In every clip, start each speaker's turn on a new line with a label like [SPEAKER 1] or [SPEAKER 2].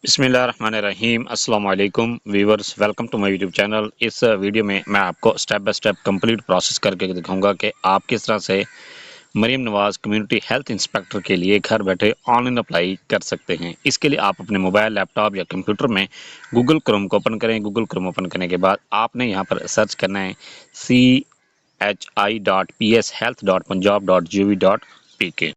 [SPEAKER 1] बिस्मिल्लाहिर्रहमानिर्रहीम अस्सलाम वालेकुम viewers, welcome to my YouTube channel. इस वीडियो में मैं आपको step by step complete process करके दिखाऊंगा कि आप किस तरह से Maryam Nawaz community health inspector के लिए घर बैठे ऑनलाइन अप्लाई कर सकते हैं। इसके लिए आप अपने मोबाइल, लैपटॉप या कंप्यूटर में गूगल क्रोम को ओपन करें। गूगल क्रोम ओपन करने के बाद आपने यहाँ पर सर्च करना है chi.ps.health.punjab.gov.pk।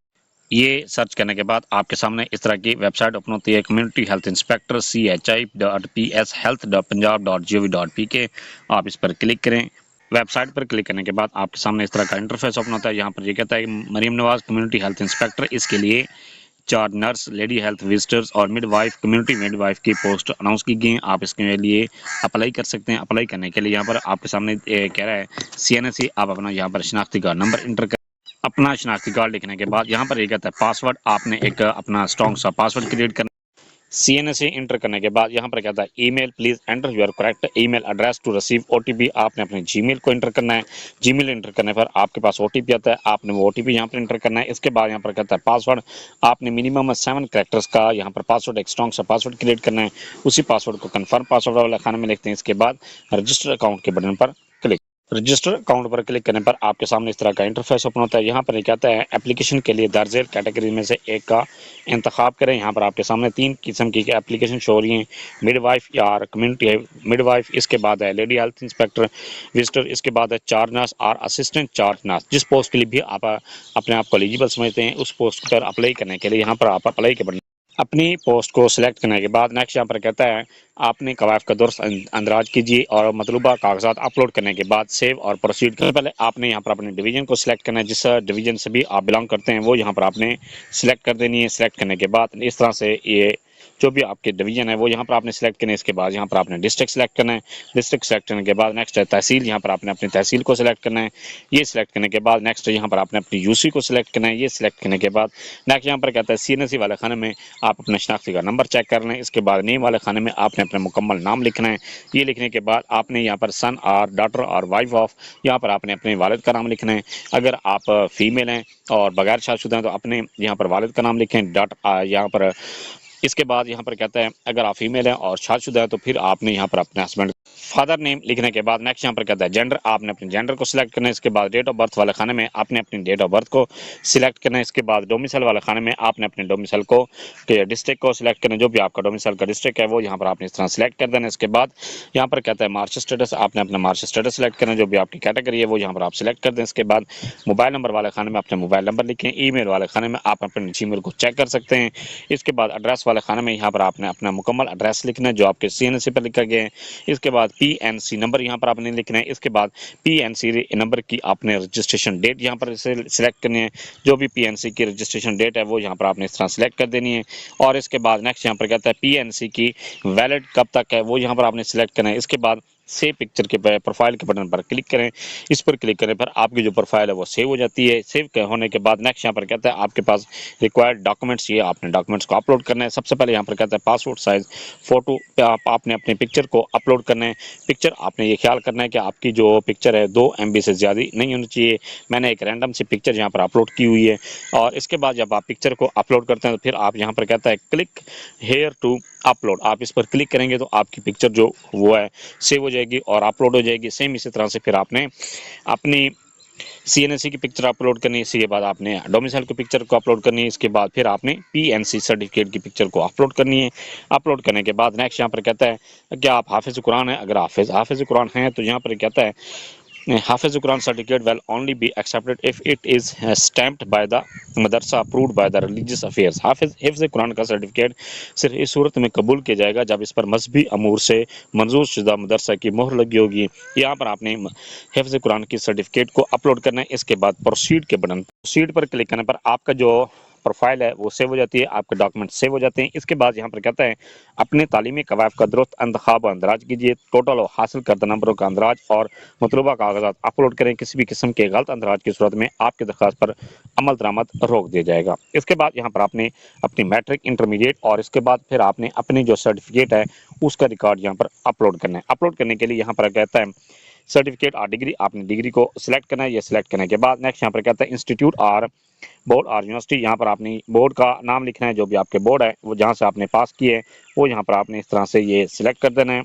[SPEAKER 1] ये सर्च करने के बाद आपके सामने इस तरह की वेबसाइट ओपन होती है, कम्युनिटी हेल्थ इंस्पेक्टर chi.ps.health.punjab.gov.pk। आप इस पर क्लिक करें। वेबसाइट पर क्लिक करने के बाद आपके सामने इस तरह का इंटरफेस ओपन होता है। यहाँ पर ये कहता है कि Maryam Nawaz community health inspector, इसके लिए 4 नर्स, लेडी हेल्थ विजिटर्स और मिडवाइफ, कम्युनिटी मिडवाइफ की पोस्ट अनाउंस की गई हैं। आप इसके लिए अप्लाई कर सकते हैं। अप्लाई करने के लिए यहाँ पर आपके सामने कह रहा है CNSE। आप अपना यहाँ पर शनाख्ती कार्ड नंबर इंटर कर अपना शनाख्ती कार्ड लिखने के बाद यहाँ पर ये कहता है पासवर्ड, आपने एक अपना स्ट्रॉन्ग सा पासवर्ड क्रिएट करना। CNSE इंटर करने के बाद यहाँ पर कहता है email, please enter your correct email address to receive OTP। आपने अपने जीमेल को इंटर करना है। जीमेल इंटर करने पर आपके पास OTP आता है, आपने वो OTP यहाँ पर इंटर करना है। इसके बाद यहाँ पर कहता है पासवर्ड, आपने मिनिमम 7 कैरेक्टर्स का यहाँ पर पासवर्ड, एक स्ट्रॉन्ग सा पासवर्ड क्रिएट करना है। उसी पासवर्ड को कन्फर्म पासवर्ड वाला खाने में लिखते हैं। इसके बाद रजिस्टर अकाउंट के बटन पर क्लिक। रजिस्टर अकाउंट पर क्लिक करने पर आपके सामने इस तरह का इंटरफेस ओपन होता है। यहाँ पर कहता है एप्लीकेशन के लिए दर्ज कैटेगरी में से एक का इंतखाब करें। यहाँ पर आपके सामने 3 किस्म की एप्लीकेशन शो हो रही हैं, मिडवाइफ या कम्युनिटी मिडवाइफ, इसके बाद है लेडी हेल्थ इंस्पेक्टर विजिटर, इसके बाद है चार्ज नर्स और असिस्टेंट चार्ज नर्स। जिस पोस्ट के लिए भी आप अपने आप को एलिजिबल समझते हैं, उस पोस्ट पर अप्लाई करने के लिए यहाँ पर आप अप्लाई के बटन अपनी पोस्ट को सिलेक्ट करने के बाद नेक्स्ट यहाँ पर कहता है आपने कवायद का दुरुस्त अंदराज कीजिए और मतलूबा कागजात अपलोड करने के बाद सेव और प्रोसीड करने पहले आपने यहाँ पर अपने डिवीजन को सिलेक्ट करना है। जिस डिवीजन से भी आप बिलोंग करते हैं वो यहाँ पर आपने सिलेक्ट कर देनी है। सिलेक्ट करने के बाद इस तरह से ये जो भी आपके डिवीजन है वो यहाँ पर आपने सिलेक्ट करना है। इसके बाद यहाँ पर आपने डिस्ट्रिक्ट सिलेक्ट करना है। डिस्ट्रिक्ट सेलेक्ट करने के बाद नेक्स्ट है तहसील, यहाँ पर आपने अपनी तहसील को सिलेक्ट करना है। ये सिलेक्ट करने के बाद नेक्स्ट यहाँ पर आपने अपनी UC को सिलेक्ट करना है। ये सिलेक्ट करने के बाद नेक्स्ट यहाँ पर कहता है CNSE वाले खाने में आप अपना शनाख्ती का नंबर चेक कर लें। इसके बाद नेम वाले खाने में आपने अपना मुकम्मल नाम लिखना है। ये लिखने के बाद आपने यहाँ पर सन और डॉटर और वाइफ ऑफ, यहाँ पर आपने अपने वालिद का नाम लिखना है। अगर आप फीमेल हैं और बगैर शादीशुदा हैं तो अपने यहाँ पर वालिद का नाम लिखें। यहाँ पर इसके बाद यहाँ पर कहता है अगर आप फीमेल हैं और शादीशुदा है तो फिर आपने यहाँ पर अपने हस्बैंड फादर नेम लिखने के बाद नेक्स्ट यहाँ पर कहता है जेंडर, आपने अपने जेंडर को सिलेक्ट करना है। इसके बाद डेट ऑफ बर्थ वाले खाने में आपने अपनी डेट ऑफ बर्थ को सिलेक्ट करना है। इसके बाद डोमिसाइल वाले खाने में आपने अपने डोमिसाइल को डिस्ट्रिक्ट को सिलेक्ट करना है। जो भी आपका डोमिसाइल का डिस्ट्रिक्ट है वो यहाँ पर आपने इस तरह सिलेक्ट कर देना है। इसके बाद यहाँ पर कहता है मार्च स्टेटस, आपने अपना मार्च स्टेटस सिलेक्ट करना है। जो भी आपकी कैटेगरी है वो यहाँ पर आप सिलेक्ट कर दें। इसके बाद मोबाइल नंबर वाले खाने में अपने मोबाइल नंबर लिखें। ईमेल वाले खाने में आप अपने जीमेल को चेक कर सकते हैं। इसके बाद एड्रेस वाले खाने में यहाँ पर आपने अपना मुकम्मल एड्रेस लिखना है जो आपके CNSE पर लिखा गया है। इसके बाद PNC नंबर यहाँ पर आपने लिखना है। इसके बाद PNC नंबर की आपने रजिस्ट्रेशन डेट यहाँ पर सिलेक्ट करनी है। जो भी PNC की रजिस्ट्रेशन डेट है वो यहाँ पर आपने इस तरह सिलेक्ट कर देनी है। और इसके बाद नेक्स्ट यहाँ पर कहता है PNC की वैलिड कब तक है वो यहाँ पर आपने सिलेक्ट करना है। इसके बाद सेव पिक्चर के प्रोफाइल के बटन पर क्लिक करें। इस पर क्लिक करने पर आपकी जो प्रोफाइल है वो सेव हो जाती है। सेव होने के बाद नेक्स्ट यहाँ पर कहता है आपके पास रिक्वायर्ड डॉक्यूमेंट्स, ये आपने डॉक्यूमेंट्स को अपलोड करना है। सबसे पहले यहाँ पर कहता है पासपोर्ट साइज फोटो, आपने अपने पिक्चर को अपलोड करना है। पिक्चर आपने ये ख्याल करना है कि आपकी जो पिक्चर है 2 MB से ज़्यादा नहीं होनी चाहिए। मैंने एक रैंडम सी पिक्चर यहाँ पर अपलोड की हुई है। और इसके बाद जब आप पिक्चर को अपलोड करते हैं तो फिर आप यहाँ पर कहता है क्लिक हेयर टू अपलोड, आप इस पर क्लिक करेंगे तो आपकी पिक्चर जो वो है सेव हो जाएगी और अपलोड हो जाएगी। सेम इसी तरह से फिर आपने अपनी CNSE की पिक्चर अपलोड करनी है। इसके बाद आपने डोमिसाइल की पिक्चर को अपलोड करनी है। इसके बाद फिर आपने PNC सर्टिफिकेट की पिक्चर को अपलोड करनी है। अपलोड करने के बाद नेक्स्ट यहाँ पर कहता है क्या आप हाफिज़ कुरान है। अगर हाफिज़ कुरान हैं तो यहाँ पर कहता है हाफिज़ Quran certificate will only be accepted if it is stamped by the madrasa approved by the religious affairs। हिफ्ज़ कुरान का सर्टिफिकेट सिर्फ इस सूरत में कबूल किया जाएगा जब इस पर मजहबी अमूर से मंजूर शुदा मदरसा की मोहर लगी होगी। यहाँ पर आपने हिफ्ज़ कुरान की सर्टिफिकेट को अपलोड करना है। इसके बाद प्रोसीड के बटन प्रोसीड पर क्लिक करने पर आपका जो प्रोफाइल है वो सेव हो जाती है, आपके डॉक्यूमेंट सेव हो जाते हैं। इसके बाद यहाँ पर कहता है अपने तालीमी कवायद का दुरुस्त इंतखाब और अंदराज कीजिए। टोटल और हासिल करदा नंबरों का अंदराज और मतलूबा कागजात अपलोड करें। किसी भी किस्म के गलत अंदराज की सूरत में आपकी दरख्वास्त पर अमल दरामद रोक दिया जाएगा। इसके बाद यहाँ पर आपने अपनी मैट्रिक, इंटरमीडिएट और इसके बाद फिर आपने अपनी जो सर्टिफिकेट है उसका रिकॉर्ड यहाँ पर अपलोड करना है। अपलोड करने के लिए यहाँ पर कहता है सर्टिफिकेट और डिग्री, आपने डिग्री को सिलेक्ट करना है। ये सिलेक्ट करने के बाद नेक्स्ट यहाँ पर कहता है इंस्टीट्यूट और बोर्ड और यूनिवर्सिटी, यहाँ पर आपने बोर्ड का नाम लिखना है, जो भी आपके बोर्ड है वो जहाँ से आपने पास किए है वो यहाँ पर आपने इस तरह से ये सिलेक्ट कर देना है।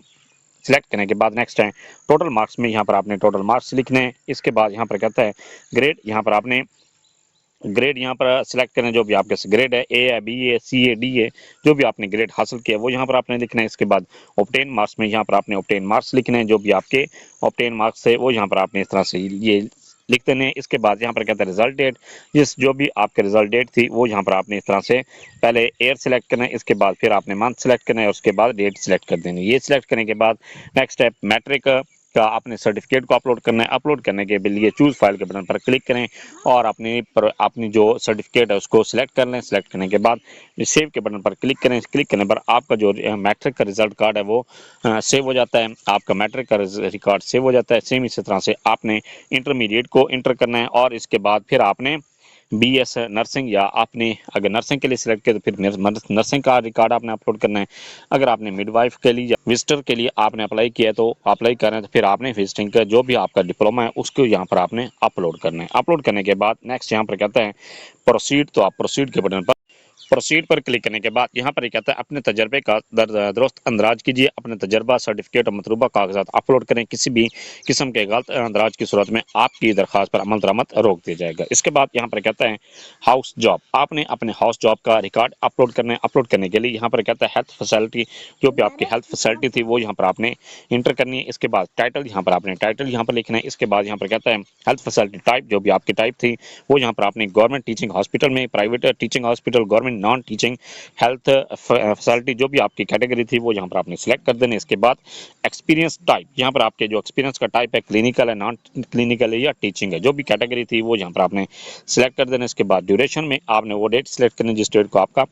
[SPEAKER 1] सिलेक्ट करने के बाद नेक्स्ट है टोटल मार्क्स में यहाँ पर आपने टोटल मार्क्स लिखने हैं। इसके बाद यहाँ पर कहता है ग्रेड, यहाँ पर आपने ग्रेड यहाँ पर सिलेक्ट करें, जो भी आपके ग्रेड है, ए है, बी है, सी है, डी है, जो भी आपने ग्रेड हासिल किया वो यहाँ पर आपने लिखना है। इसके बाद ऑब्टेन मार्क्स में यहाँ पर आपने ऑब्टेन मार्क्स लिखने हैं, जो भी आपके ऑब्टेन मार्क्स है वो यहाँ पर आपने इस तरह से ये लिख देने हैं। इसके बाद यहाँ पर कहता है रिजल्ट डेट, जिस जो भी आपके रिजल्ट डेट थी वो यहाँ पर आपने इस तरह से पहले ईयर सेलेक्ट करना है, इसके बाद फिर आपने मंथ सेलेक्ट करना है, उसके बाद डेट सेलेक्ट कर देनी है। ये सिलेक्ट करने के बाद नेक्स्ट स्टेप मैट्रिक का आपने सर्टिफिकेट को अपलोड करना है। अपलोड करने के लिए चूज फाइल के बटन पर क्लिक करें और अपनी जो सर्टिफिकेट है उसको सिलेक्ट कर लें। सिलेक्ट करने के बाद सेव के बटन पर क्लिक करें। क्लिक करने पर आपका जो मैट्रिक का रिजल्ट कार्ड है वो सेव हो जाता है, आपका मैट्रिक का रिकॉर्ड सेव हो जाता है। सेम इसी तरह से आपने इंटरमीडिएट को इंटर करना है और इसके बाद फिर आपने बीएस नर्सिंग, या आपने अगर नर्सिंग के लिए सिलेक्ट किया तो फिर नर्सिंग का रिकॉर्ड आपने अपलोड करना है। अगर आपने मिडवाइफ के लिए या विजिटर के लिए आपने अप्लाई किया है तो अप्लाई करें, तो फिर आपने विजिटिंग का जो भी आपका डिप्लोमा है उसको यहाँ पर आपने अपलोड करना है। अपलोड करने के बाद नेक्स्ट यहाँ पर कहता है प्रोसीड, तो आप प्रोसीड के बटन पर प्रोसीड पर क्लिक करने के बाद यहाँ पर कहता है अपने तजर्बे का दुरुस्त अंदराज कीजिए। अपने तजर्बा, सर्टिफिकेट और मतलूबा कागजात अपलोड करें। किसी भी किस्म के गलत अंदराज की सूरत में आपकी दरख्वास्त पर अमल दरामद रोक दिया जाएगा। इसके बाद यहाँ पर कहता है हाउस जॉब, आपने अपने हाउस जॉब का रिकॉर्ड अपलोड करना है। अपलोड करने के लिए यहाँ पर कहता है हेल्थ फैसिलिटी, जो भी आपकी हेल्थ फैसिलिटी थी वो यहाँ पर आपने इंटर करनी है। इसके बाद टाइटल, यहाँ पर आपने टाइटल यहाँ पर लिखना है। इसके बाद यहाँ पर कहता है हेल्थ फैसिलिटी टाइप, जो भी आपकी टाइप थी वो यहाँ पर आपने गवर्नमेंट टीचिंग हॉस्पिटल में, private teaching hospital, government non teaching health facility, जो भी आपकी कैटेगरी थी वो यहाँ पर आपने सिलेक्ट कर देना। इसके बाद एक्सपीरियंस टाइप, यहाँ पर आपके जो एक्सपीरियंस का टाइप है क्लिनिकल है, नॉन क्लिनिकल है या टीचिंग है, जो भी कैटेगरी थी वो यहाँ पर आपने सिलेक्ट कर देना। इसके बाद ड्यूरेशन में आपने वो डेट सिलेक्ट करनी जिस डेट को आपका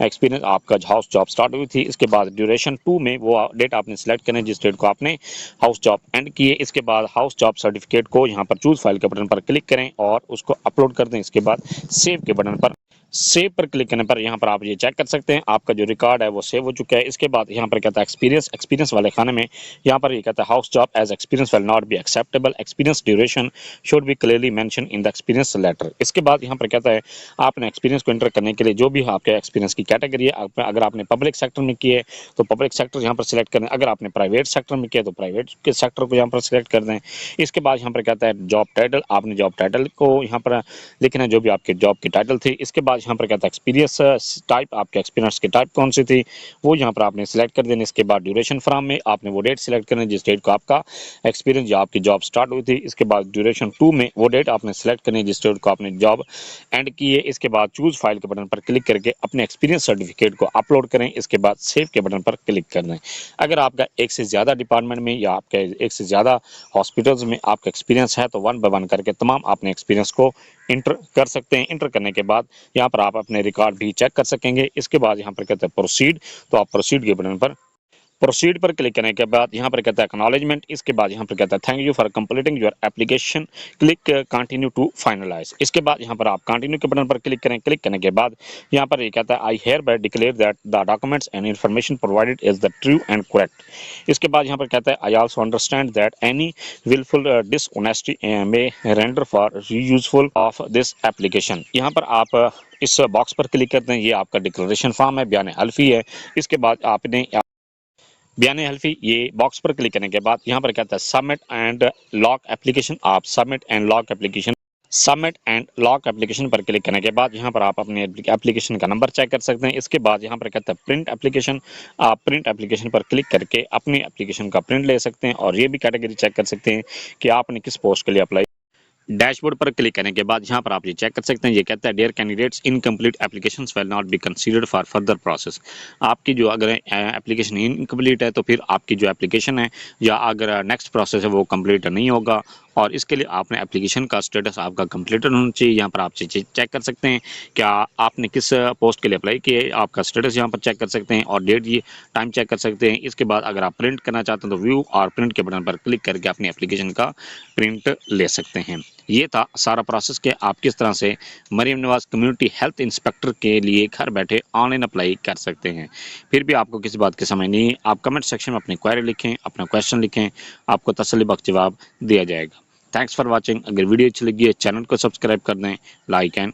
[SPEAKER 1] एक्सपीरियंस, आपका हाउस जॉब स्टार्ट हुई थी। इसके बाद ड्यूरेशन 2 में वो डेट आपने सिलेक्ट करनी जिस डेट को आपने हाउस जॉब एंड किए। इसके बाद हाउस जॉब सर्टिफिकेट को यहाँ पर चूज फाइल के बटन पर क्लिक करें और उसको अपलोड कर दें। इसके बाद सेव के बटन पर सेव पर क्लिक करने पर यहाँ पर आप ये चेक कर सकते हैं आपका जो रिकॉर्ड है वो सेव हो चुका है। इसके बाद यहाँ पर कहता है एक्सपीरियंस, एक्सपीरियंस वाले खाने में यहाँ पर ये कहता है house job as experience will not be acceptable, experience duration should be clearly mention in the experience letter. इसके बाद यहाँ पर कहता है आपने एक्सपीरियंस को एंटर करने के लिए जो भी आपके एक्सपीरियंस की कैटेगरी है, अगर आपने पब्लिक सेक्टर में किए तो पब्लिक सेक्टर यहाँ पर सिलेक्ट करें, अगर आपने प्राइवेट सेक्टर में किया तो प्राइवेट के सेक्टर को यहाँ पर सिलेक्ट कर दें। इसके बाद यहाँ पर कहता है जॉब टाइटल, आपने जॉब टाइटल को यहाँ पर लिखना है जो भी आपके जॉब की टाइटल थी। इसके बाद यहाँ पर कहता है एक्सपीरियंस टाइप, आपके एक्सपीरियंस की टाइप कौन सी थी वो यहाँ पर आपने सिलेक्ट कर देनी। इसके बाद ड्यूरेशन फ्रॉम में आपने वो डेट सिलेक्ट करनी जिस डेट को आपका एक्सपीरियंस या आपकी जॉब स्टार्ट हुई थी। इसके बाद ड्यूरेशन 2 में वो डेट आपने सिलेक्ट करनी जिस डेट को आपने जॉब एंड की है। इसके बाद चूज फाइल के बटन पर क्लिक करके अपने एक्सपीरियंस सर्टिफिकेट को अपलोड करें। इसके बाद सेव के बटन पर क्लिक कर दें। अगर आपका एक से ज़्यादा डिपार्टमेंट में या आपके एक से ज़्यादा हॉस्पिटल्स में आपका एक्सपीरियंस है तो 1 बाय 1 करके तमाम अपने एक्सपीरियंस को इंटर कर सकते हैं। इंटर करने के बाद यहाँ पर आप अपने रिकॉर्ड भी चेक कर सकेंगे। इसके बाद यहाँ पर कहते हैं प्रोसीड, तो आप प्रोसीड के बटन पर प्रोसीड पर क्लिक करने के बाद यहाँ पर कहता है एक्नॉलेजमेंट। इसके बाद यहाँ पर कहता है thank you for completing your application, click continue to finalise. इसके बाद यहाँ पर आप कंटिन्यू के बटन पर क्लिक करें। क्लिक करने के बाद यहाँ पर ये कहता है I hereby declare that the documents and information provided is the true and correct. इसके बाद यहाँ पर कहता है I also understand that any wilful dishonesty may render for refusal of this application. यहाँ पर आप इस बॉक्स पर क्लिक करते हैं, ये आपका डिक्लेरेशन फॉर्म है, बयान हल्फी है। इसके बाद आपने बयान हल्फी, ये बॉक्स पर क्लिक करने के बाद यहाँ पर कहता है सबमिट एंड लॉक एप्लीकेशन, आप सबमिट एंड लॉक एप्लीकेशन पर क्लिक करने के बाद यहाँ पर आप अपने एप्लीकेशन का नंबर चेक कर सकते हैं। इसके बाद यहाँ पर कहता है प्रिंट एप्लीकेशन, आप प्रिंट एप्लीकेशन पर क्लिक करके अपनी एप्लीकेशन का प्रिंट ले सकते हैं और ये भी कैटेगरी चेक कर सकते हैं कि आपने किस पोस्ट के लिए अप्लाई। डैशबोर्ड पर क्लिक करने के बाद यहाँ पर आप ये चेक कर सकते हैं, ये कहता है dear candidates incomplete applications will not be considered for further process. आपकी जो अगर एप्लीकेशन इनकम्प्लीट है तो फिर आपकी जो एप्लीकेशन है या अगर नेक्स्ट प्रोसेस है वो कंप्लीट नहीं होगा और इसके लिए आपने एप्लीकेशन का स्टेटस आपका कंप्लीटेड होना चाहिए। यहाँ पर आप चेक कर सकते हैं क्या आपने किस पोस्ट के लिए अप्लाई किया है, आपका स्टेटस यहाँ पर चेक कर सकते हैं और डेट, ये टाइम चेक कर सकते हैं। इसके बाद अगर आप प्रिंट करना चाहते हैं तो व्यू और प्रिंट के बटन पर क्लिक करके अपनी एप्लीकेशन का प्रिंट ले सकते हैं। ये था सारा प्रोसेस कि आप किस तरह से Maryam Nawaz community health inspector के लिए घर बैठे ऑनलाइन अप्लाई कर सकते हैं। फिर भी आपको किसी बात की समझ नहीं, आप कमेंट सेक्शन में अपनी क्वेरी लिखें, अपना क्वेश्चन लिखें, आपको तसल्ली बख्श जवाब दिया जाएगा। Thanks for watching. अगर वीडियो अच्छी लगी है चैनल को सब्सक्राइब कर दें, लाइक एंड